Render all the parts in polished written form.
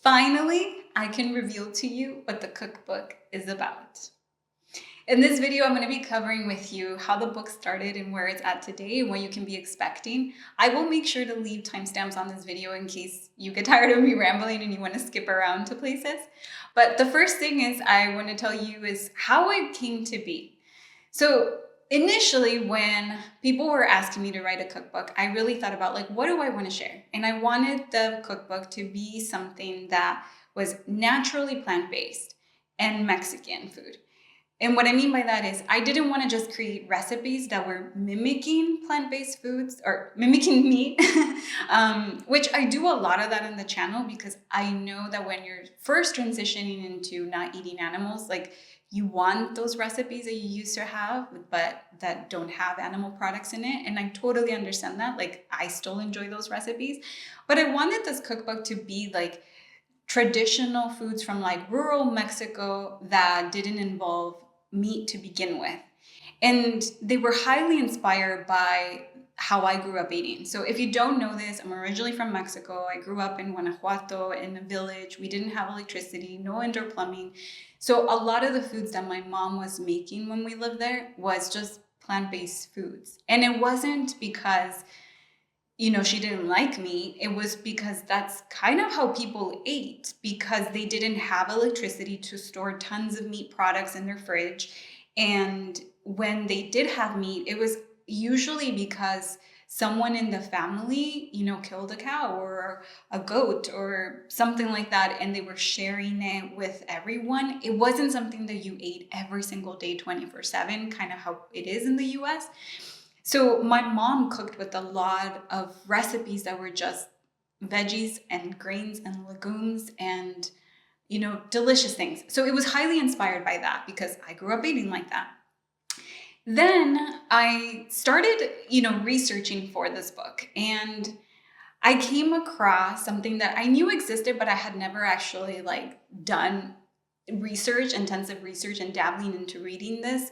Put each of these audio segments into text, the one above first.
Finally, I can reveal to you what the cookbook is about. In this video, I'm going to be covering with you how the book started and where it's at today and what you can be expecting. I will make sure to leave timestamps on this video in case you get tired of me rambling and you want to skip around to places. But the first thing is I want to tell you is how it came to be. So initially, when people were asking me to write a cookbook, I really thought about what do I want to share? And I wanted the cookbook to be something that was naturally plant-based and Mexican food. And what I mean by that is I didn't want to just create recipes that were mimicking plant-based foods or mimicking meat, which I do a lot of that on the channel because I know that when you're first transitioning into not eating animals, you want those recipes that you used to have, but that don't have animal products in it. And I totally understand that. I still enjoy those recipes, but I wanted this cookbook to be traditional foods from rural Mexico that didn't involve meat to begin with. And they were highly inspired by how I grew up eating. So if you don't know this, I'm originally from Mexico. I grew up in Guanajuato in a village. We didn't have electricity, no indoor plumbing. So a lot of the foods that my mom was making when we lived there was just plant-based foods. And it wasn't because she didn't like meat. It was because that's kind of how people ate because they didn't have electricity to store tons of meat products in their fridge. And when they did have meat, it was usually because someone in the family, killed a cow or a goat or something like that, and they were sharing it with everyone. It wasn't something that you ate every single day, 24/7, kind of how it is in the US. So my mom cooked with a lot of recipes that were just veggies and grains and legumes and, delicious things. So it was highly inspired by that because I grew up eating like that. Then I started, researching for this book, and I came across something that I knew existed, but I had never actually done intensive research and dabbling into reading this,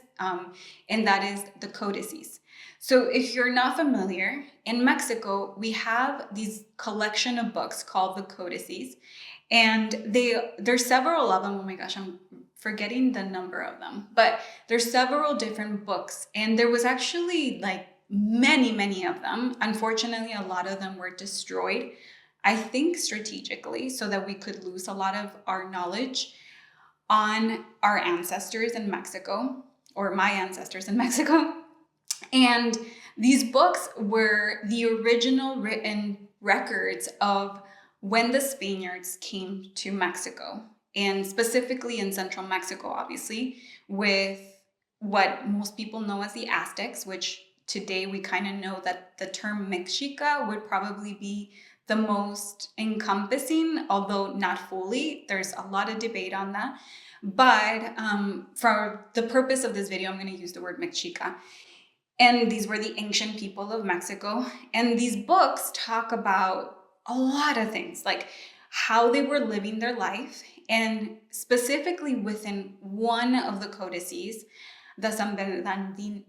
and that is the Codices. So if you're not familiar, in Mexico, we have these collection of books called the Codices, and there's several of them. Oh my gosh, I'm forgetting the number of them, but there's several different books, and there was actually many of them. Unfortunately, a lot of them were destroyed, I think strategically, so that we could lose a lot of our knowledge on our ancestors in Mexico, or my ancestors in Mexico. And these books were the original written records of when the Spaniards came to Mexico, and specifically in central Mexico, obviously, with what most people know as the Aztecs, which today we kind of know that the term Mexica would probably be the most encompassing, although not fully. There's a lot of debate on that. But for the purpose of this video, I'm going to use the word Mexica. And these were the ancient people of Mexico. And these books talk about a lot of things, like how they were living their life. And specifically within one of the codices, the San Bernardino,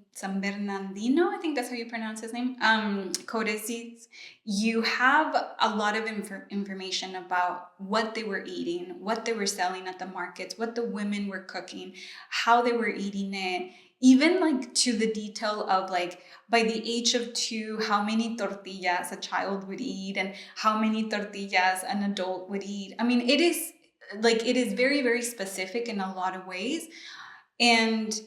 I think that's how you pronounce his name, codices, you have a lot of information about what they were eating, what they were selling at the markets, what the women were cooking, how they were eating it, even to the detail of by the age of 2, how many tortillas a child would eat and how many tortillas an adult would eat. I mean, it is very, very specific in a lot of ways. And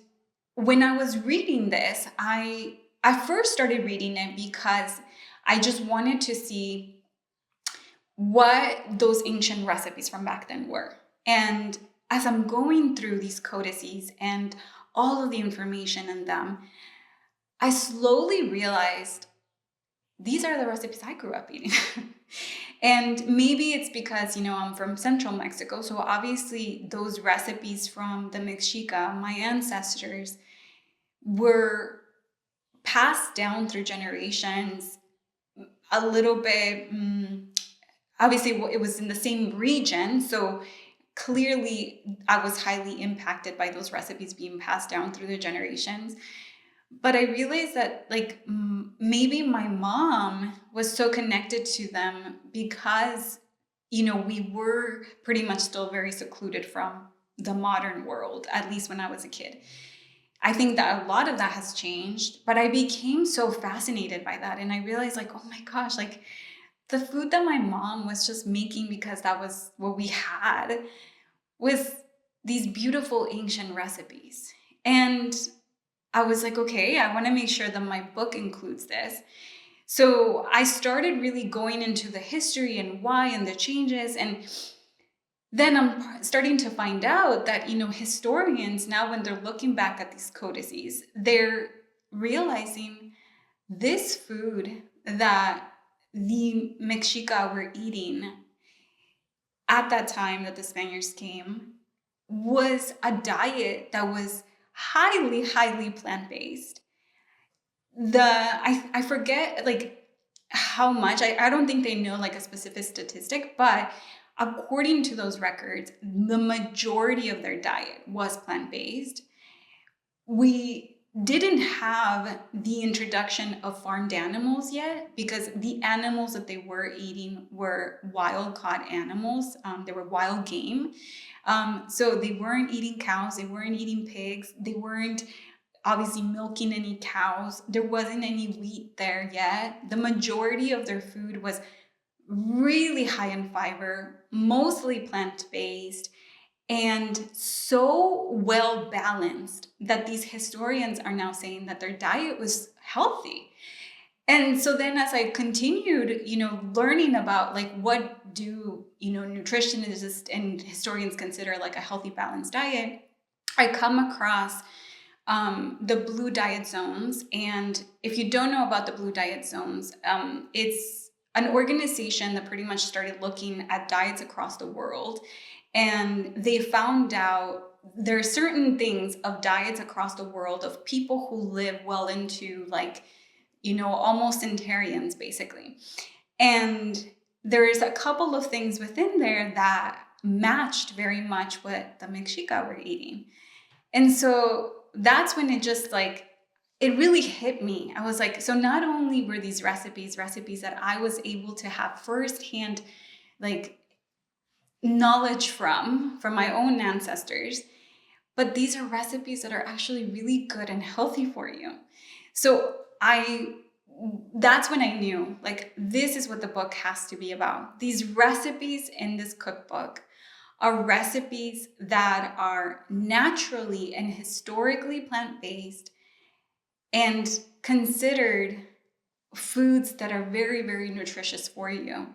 when I was reading this, I first started reading it because I just wanted to see what those ancient recipes from back then were. And as I'm going through these codices and all of the information in them, I slowly realized these are the recipes I grew up eating. And maybe it's because, I'm from central Mexico. So obviously those recipes from the Mexica, my ancestors, were passed down through generations a little bit. Obviously, it was in the same region. So clearly, I was highly impacted by those recipes being passed down through the generations. But I realized that maybe my mom was so connected to them because we were pretty much still very secluded from the modern world, at least when I was a kid. I think that a lot of that has changed, but I became so fascinated by that. And I realized, like, oh my gosh, like the food that my mom was just making because that was what we had was these beautiful ancient recipes. And I was like, okay, I want to make sure that my book includes this. So I started really going into the history and why and the changes. And then I'm starting to find out that, historians now, when they're looking back at these codices, they're realizing this food that the Mexica were eating at that time that the Spaniards came was a diet that was highly, highly plant-based. I forget like how much, I don't think they know like a specific statistic, but according to those records, the majority of their diet was plant-based. We didn't have the introduction of farmed animals yet because the animals that they were eating were wild caught animals. They were wild game. So they weren't eating cows, they weren't eating pigs, they weren't obviously milking any cows. There wasn't any wheat there yet. The majority of their food was really high in fiber, mostly plant-based, and so well balanced that these historians are now saying that their diet was healthy. And so then as I continued, learning about like what do, nutritionists and historians consider like a healthy balanced diet, I come across the Blue Diet Zones. And if you don't know about the Blue Diet Zones, it's an organization that pretty much started looking at diets across the world. And they found out there are certain things of diets across the world of people who live well into like, almost centenarians basically. And there's a couple of things within there that matched very much what the Mexica were eating. And so that's when it just like, it really hit me. I was like, so not only were these recipes that I was able to have firsthand like knowledge from my own ancestors, but these are recipes that are actually really good and healthy for you. So that's when I knew like this is what the book has to be about. These recipes in this cookbook are recipes that are naturally and historically plant-based and considered foods that are very, very nutritious for you.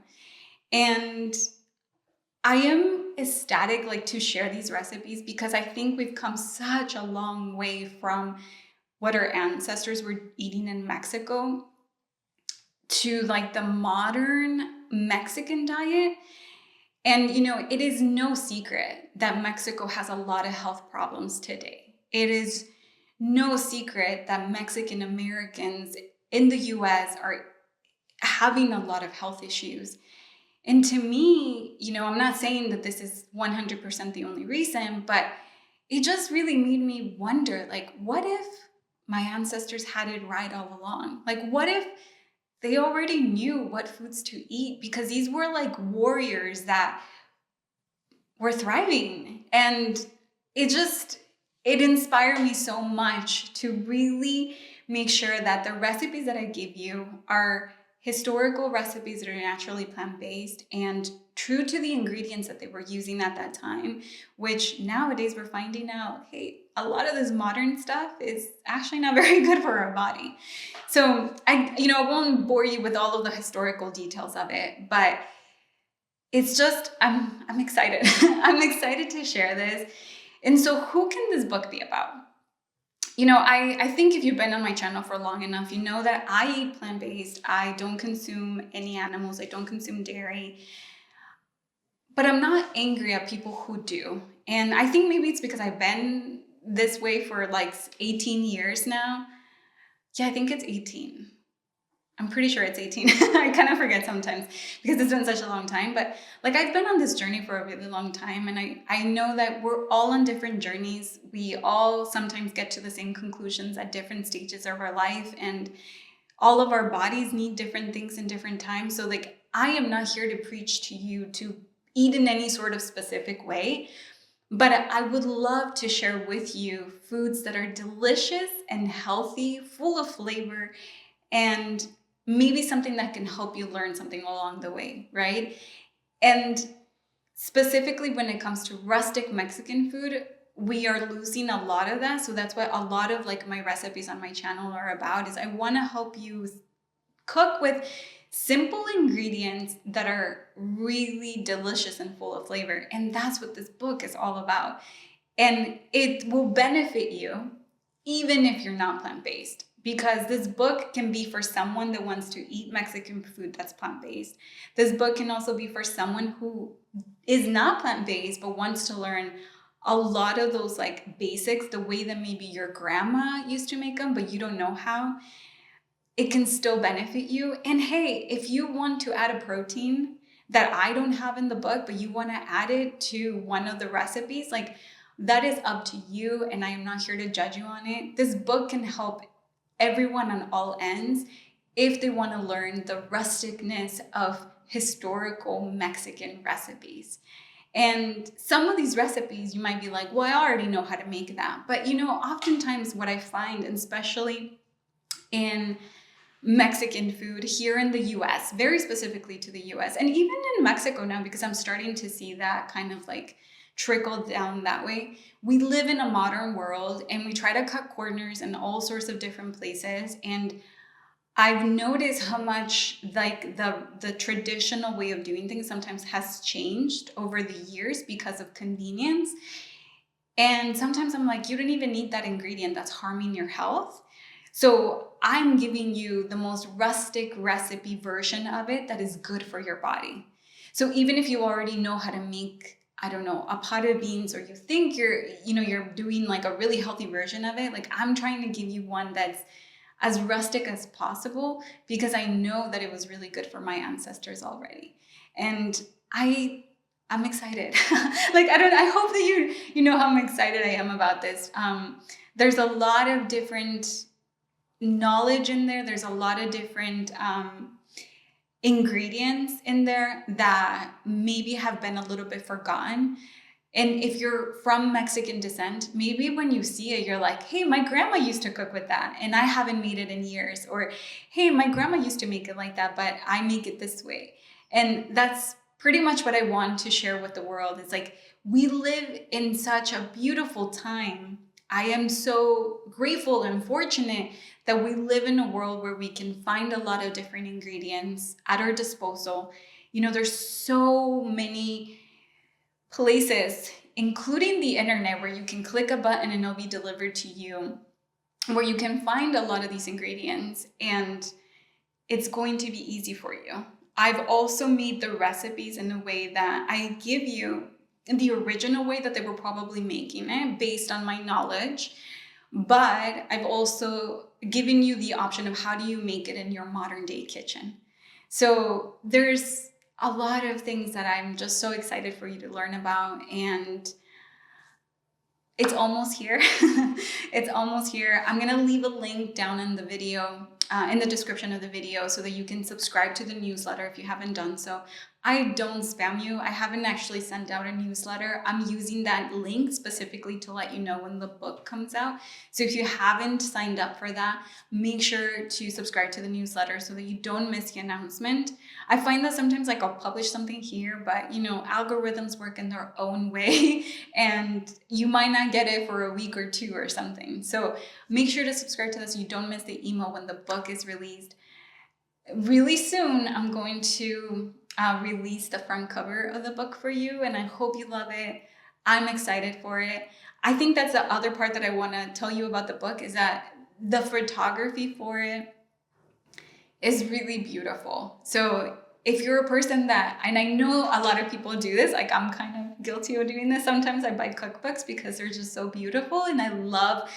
And I am ecstatic like to share these recipes because I think we've come such a long way from what our ancestors were eating in Mexico to like the modern Mexican diet. And, it is no secret that Mexico has a lot of health problems today. It is no secret that Mexican Americans in the US are having a lot of health issues. And to me, I'm not saying that this is 100% the only reason, but it just really made me wonder, like, what if my ancestors had it right all along? Like, what if they already knew what foods to eat? Because these were like warriors that were thriving. And it inspired me so much to really make sure that the recipes that I give you are historical recipes that are naturally plant-based and true to the ingredients that they were using at that time, which nowadays we're finding out, hey, a lot of this modern stuff is actually not very good for our body. So I won't bore you with all of the historical details of it, but it's just, I'm excited. I'm excited to share this. And so who can this book be about? I think if you've been on my channel for long enough, you know that I eat plant-based. I don't consume any animals. I don't consume dairy. But I'm not angry at people who do. And I think maybe it's because I've been this way for like 18 years now. Yeah, I think it's 18. I'm pretty sure it's 18. I kind of forget sometimes because it's been such a long time. But like I've been on this journey for a really long time. And I know that we're all on different journeys. We all sometimes get to the same conclusions at different stages of our life. And all of our bodies need different things in different times. So like I am not here to preach to you to eat in any sort of specific way, but I would love to share with you foods that are delicious and healthy, full of flavor, and maybe something that can help you learn something along the way, right? And specifically when it comes to rustic Mexican food, we are losing a lot of that. So that's what a lot of like my recipes on my channel are about, is I want to help you cook with simple ingredients that are really delicious and full of flavor. And that's what this book is all about. And it will benefit you even if you're not plant-based, because this book can be for someone that wants to eat Mexican food that's plant-based. This book can also be for someone who is not plant-based but wants to learn a lot of those like basics, the way that maybe your grandma used to make them, but you don't know how. It can still benefit you. And hey, if you want to add a protein that I don't have in the book, but you want to add it to one of the recipes, like that is up to you. And I am not here to judge you on it. This book can help everyone on all ends if they want to learn the rusticness of historical Mexican recipes. And some of these recipes, you might be like, well, I already know how to make that. But you know, oftentimes what I find, and especially in Mexican food here in the US, very specifically to the US, and even in Mexico now, because I'm starting to see that kind of like trickle down that way. We live in a modern world and we try to cut corners in all sorts of different places. And I've noticed how much like the traditional way of doing things sometimes has changed over the years because of convenience. And sometimes I'm like, you don't even need that ingredient that's harming your health. So I'm giving you the most rustic recipe version of it that is good for your body. So even if you already know how to make, I don't know, a pot of beans, or you think you're doing like a really healthy version of it, like I'm trying to give you one that's as rustic as possible, because I know that it was really good for my ancestors already. And I'm excited. I hope that you know how excited I am about this. There's a lot of different knowledge in there. There's a lot of different ingredients in there that maybe have been a little bit forgotten. And if you're from Mexican descent, maybe when you see it, you're like, hey, my grandma used to cook with that and I haven't made it in years. Or, hey, my grandma used to make it like that, but I make it this way. And that's pretty much what I want to share with the world. It's like, we live in such a beautiful time. I am so grateful and fortunate that we live in a world where we can find a lot of different ingredients at our disposal. You know, there's so many places, including the internet, where you can click a button and it'll be delivered to you, where you can find a lot of these ingredients and it's going to be easy for you. I've also made the recipes in a way that I give you in the original way that they were probably making it based on my knowledge. But I've also given you the option of how do you make it in your modern day kitchen. So there's a lot of things that I'm just so excited for you to learn about. And it's almost here. It's almost here. I'm going to leave a link down in the video, in the description of the video, so that you can subscribe to the newsletter if you haven't done so. I don't spam you. I haven't actually sent out a newsletter. I'm using that link specifically to let you know when the book comes out. So if you haven't signed up for that, make sure to subscribe to the newsletter so that you don't miss the announcement. I find that sometimes like I'll publish something here, but you know, algorithms work in their own way and you might not get it for a week or two or something. So make sure to subscribe to this so you don't miss the email when the book is released. Really soon, I'm going to release the front cover of the book for you, and I hope you love it. I'm excited for it. I think that's the other part that I want to tell you about the book, is that the photography for it is really beautiful. So if you're a person that, and I know a lot of people do this, like I'm kind of guilty of doing this. Sometimes I buy cookbooks because they're just so beautiful, and I love,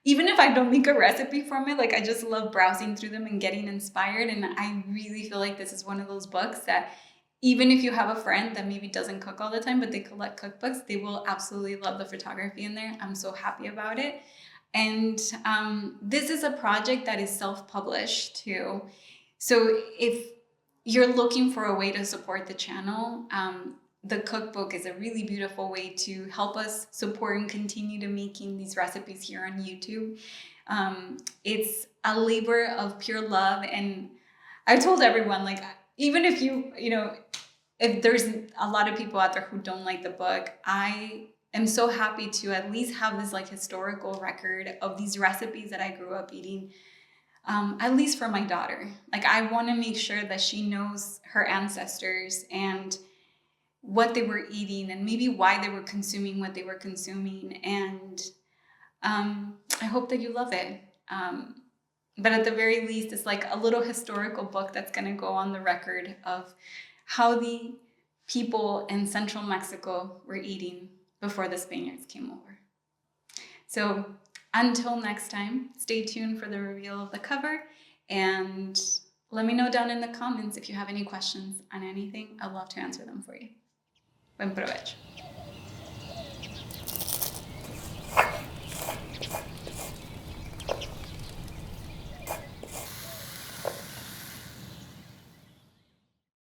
even if I don't make a recipe from it, like I just love browsing through them and getting inspired. And I really feel like this is one of those books that even if you have a friend that maybe doesn't cook all the time, but they collect cookbooks, they will absolutely love the photography in there. I'm so happy about it. And this is a project that is self-published too. So if you're looking for a way to support the channel, the cookbook is a really beautiful way to help us support and continue to making these recipes here on YouTube. It's a labor of pure love, and I told everyone, like, even if if there's a lot of people out there who don't like the book, I am so happy to at least have this like historical record of these recipes that I grew up eating, at least for my daughter. Like, I want to make sure that she knows her ancestors and what they were eating and maybe why they were consuming what they were consuming. And I hope that you love it. But at the very least, it's like a little historical book that's going to go on the record of how the people in central Mexico were eating before the Spaniards came over. So until next time, stay tuned for the reveal of the cover, and let me know down in the comments if you have any questions on anything. I'd love to answer them for you. Buen provecho.